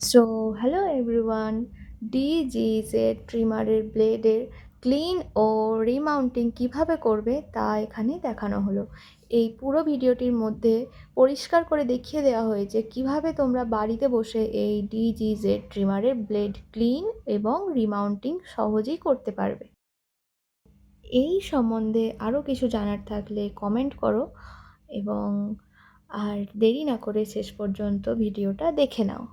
So hello everyone, ডিজিজেড ট্রিমারের ব্লেডের clean ও রিমাউন্টিং কিভাবে করবে তা এখানে দেখানো হলো। এই পুরো ভিডিওটির মধ্যে পরিষ্কার করে দেখিয়ে দেওয়া হয়েছে কিভাবে তোমরা বাড়িতে বসে এই ডিজিজেড ট্রিমারের ব্লেড ক্লিন এবং রিমাউন্টিং সহজেই করতে পারবে। এই সম্বন্ধে আরও কিছু জানার থাকলে কমেন্ট করো এবং আর দেরি না করে শেষ পর্যন্ত ভিডিওটা দেখে নাও।